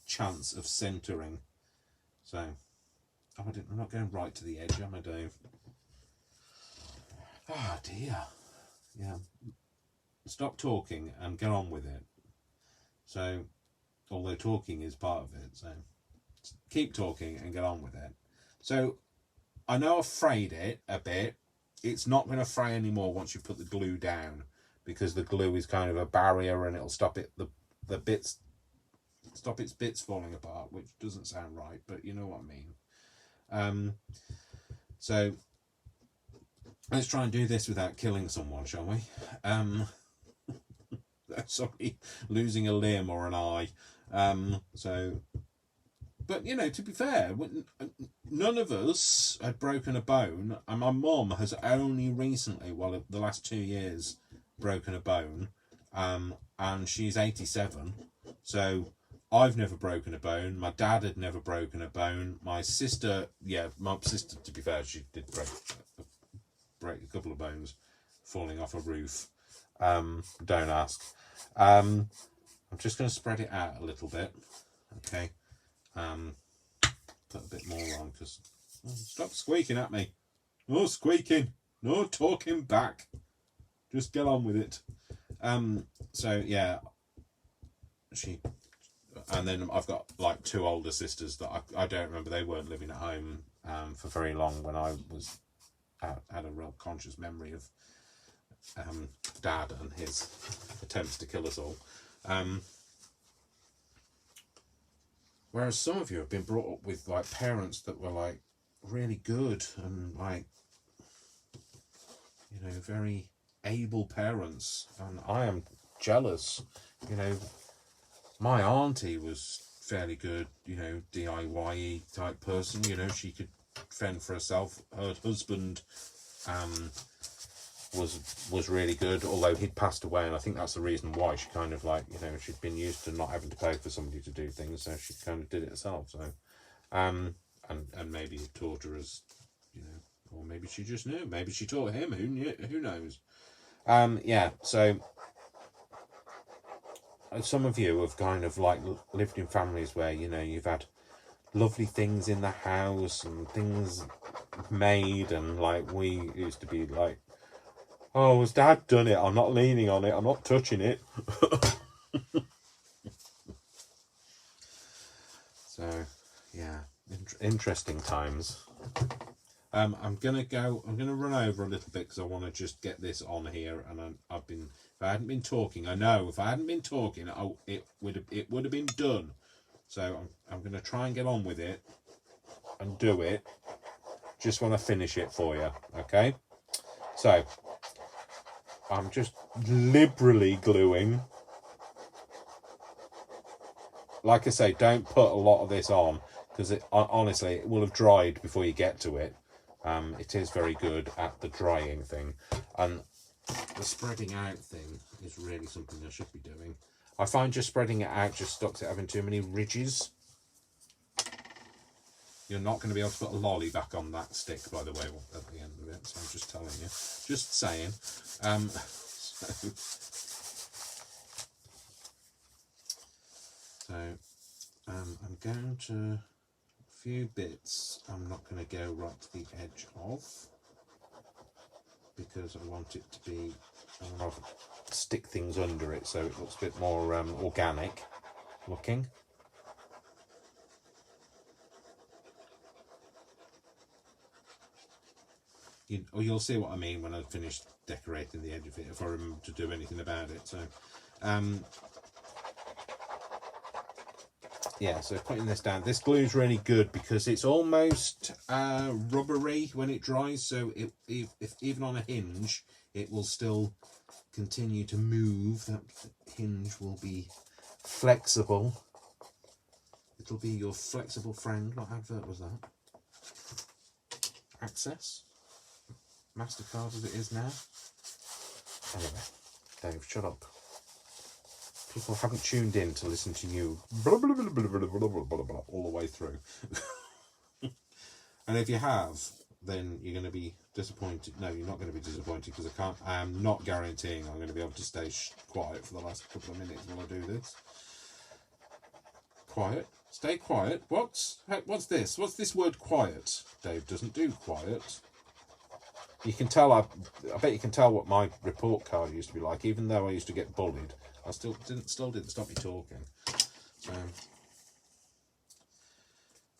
chance of centering. So, I'm not going right to the edge, am I, Dave? Oh dear. Yeah. Stop talking and get on with it. So, although talking is part of it, so keep talking and get on with it. So, I know I've frayed it a bit. It's not going to fray anymore once you put the glue down, because the glue is kind of a barrier and it'll stop its bits falling apart, which doesn't sound right, but you know what I mean. So let's try and do this without killing someone, shall we? Sorry, losing a limb or an eye. But, you know, to be fair, none of us had broken a bone, and my mum has only recently, well, the last 2 years, broken a bone, and she's 87, so I've never broken a bone. My dad had never broken a bone. My sister, to be fair, she did break a couple of bones falling off a roof. Don't ask. I'm just going to spread it out a little bit. Okay. Put a bit more on, because stop squeaking at me. No squeaking. No talking back. Just get on with it. So yeah, and then I've got like 2 older sisters that I don't remember. They weren't living at home for very long when I was had a real conscious memory of Dad and his attempts to kill us all. Whereas some of you have been brought up with like parents that were like really good and like, you know, very able parents, and I am jealous. You know, my auntie was fairly good, you know, DIY type person. You know, she could fend for herself. Her husband was really good, although he'd passed away, and I think that's the reason why she kind of like, you know, she'd been used to not having to pay for somebody to do things, so she kind of did it herself. So and maybe it taught her, as you know, or maybe she just knew, maybe she taught him, who knows. Yeah, so some of you have kind of like lived in families where, you know, you've had lovely things in the house and things made, and like we used to be like, oh, has Dad done it? I'm not leaning on it. I'm not touching it. So, yeah, interesting times. I'm gonna run over a little bit because I want to just get this on here, and I've been, if I hadn't been talking, it would have been done. So I'm gonna try and get on with it and do it. Just want to finish it for you, okay? So I'm just liberally gluing. Like I say, don't put a lot of this on because honestly it will have dried before you get to it. It is very good at the drying thing, and the spreading out thing is really something I should be doing. I find just spreading it out just stops it having too many ridges. You're not going to be able to put a lolly back on that stick, by the way, at the end of it. So I'm just telling you, just saying. I'm going to, a few bits I'm not going to go right to the edge of, because I want it to be, I want to stick things under it so it looks a bit more organic looking. You'll see what I mean when I finish decorating the edge of it, if I remember to do anything about it. So yeah, so putting this down, this glue is really good because it's almost rubbery when it dries, so if even on a hinge it will still continue to move. That hinge will be flexible. It'll be your flexible friend. What advert was that? Access? MasterCard as it is now. Anyway, Dave, shut up. People haven't tuned in to listen to you blah, blah, blah, blah, blah, blah, blah, blah, blah, all the way through. And if you have, then you're going to be disappointed. No, you're not going to be disappointed because I am not guaranteeing I'm going to be able to stay quiet for the last couple of minutes while I do this. Quiet? Stay quiet? What's this? What's this word quiet? Dave doesn't do quiet. You can tell, I bet you can tell what my report card used to be like. Even though I used to get bullied, I still didn't stop me talking. So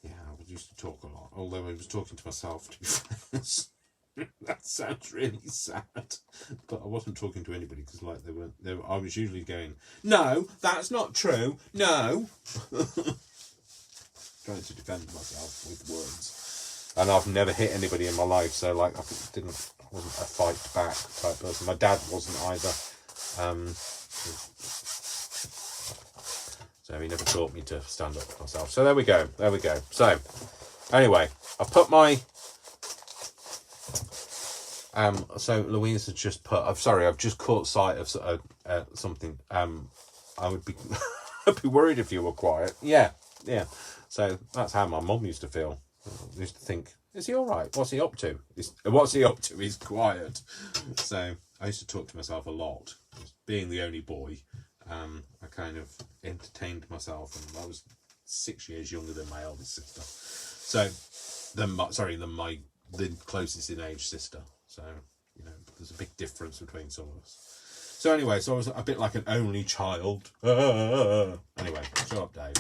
yeah, I used to talk a lot. Although I was talking to myself, to be honest. That sounds really sad, but I wasn't talking to anybody because, like, I was usually going, "No, that's not true. No," trying to defend myself with words. And I've never hit anybody in my life, so like I wasn't a fight back type person. My dad wasn't either, so he never taught me to stand up for myself. So there we go. So anyway, I've put my so Louise has just put. I've just caught sight of something. I would be I'd be worried if you were quiet. Yeah. So that's how my mum used to feel. I used to think, is he all right? What's he up to? He's quiet. So I used to talk to myself a lot. Being the only boy, I kind of entertained myself, and I was 6 years younger than my eldest sister. So, than the closest in age sister. So, you know, there's a big difference between some of us. So anyway, so I was a bit like an only child. Anyway, shut up, Dave.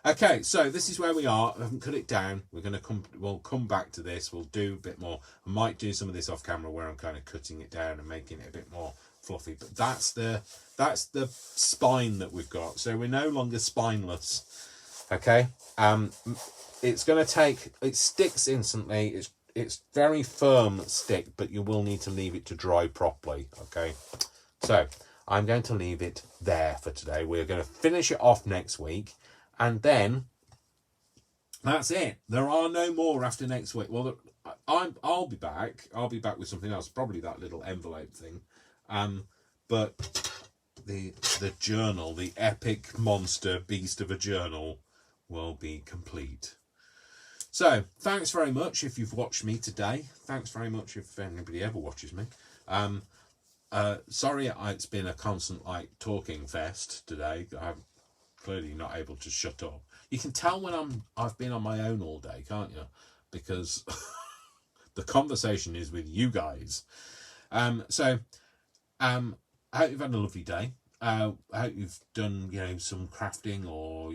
Okay, so this is where we are. I haven't cut it down. We'll come back to this. We'll do a bit more. I might do some of this off camera where I'm kind of cutting it down and making it a bit more fluffy. But that's the spine that we've got. So we're no longer spineless. Okay. It's going to take. It sticks instantly. It's very firm stick, but you will need to leave it to dry properly. Okay. So I'm going to leave it there for today. We're going to finish it off next week. And then that's it. There are no more after next week. Well, I'll be back. I'll be back with something else, probably that little envelope thing. But the journal, the epic monster beast of a journal, will be complete. So thanks very much if you've watched me today. Thanks very much if anybody ever watches me. Sorry, it's been a constant talking fest today. I'm clearly not able to shut up. You can tell when I've been on my own all day, can't you? Because the conversation is with you guys. So I hope you've had a lovely day. I hope you've done, some crafting or,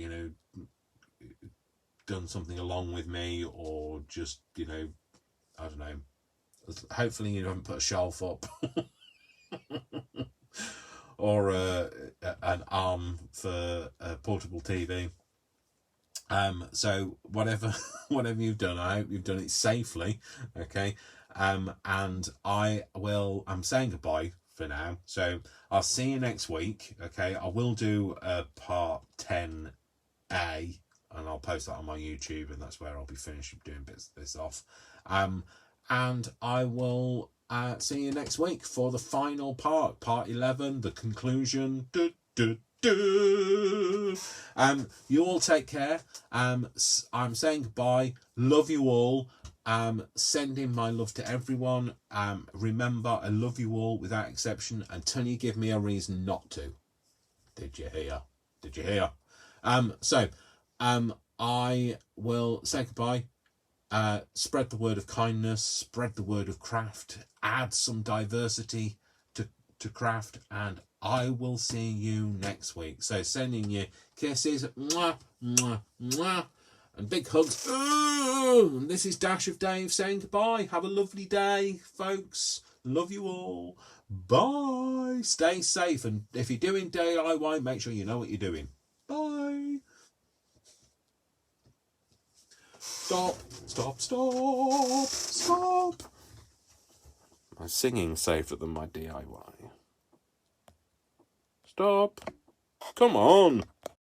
done something along with me, or just, you know, I don't know, hopefully you haven't put a shelf up or an arm for a portable TV. So whatever you've done, I hope you've done it safely. Okay. And I'm saying goodbye for now. So I'll see you next week. Okay. I will do a part 10A, and I'll post that on my YouTube, and that's where I'll be finished doing this off. And I will see you next week for the final part 11, the conclusion. You all take care. I'm saying goodbye. Love you all. Sending my love to everyone. Remember, I love you all without exception until you give me a reason not to. Did you hear? Did you hear? So I will say goodbye. Spread the word of kindness, spread the word of craft, add some diversity to craft, and I will see you next week. So sending you kisses, mwah, mwah, mwah, and big hugs. And this is Dash of Dave saying goodbye. Have a lovely day, folks. Love you all. Bye. Stay safe, and if you're doing DIY, make sure you know what you're doing. Bye. Stop, stop, stop, stop. My singing's safer than my DIY. Stop. Come on.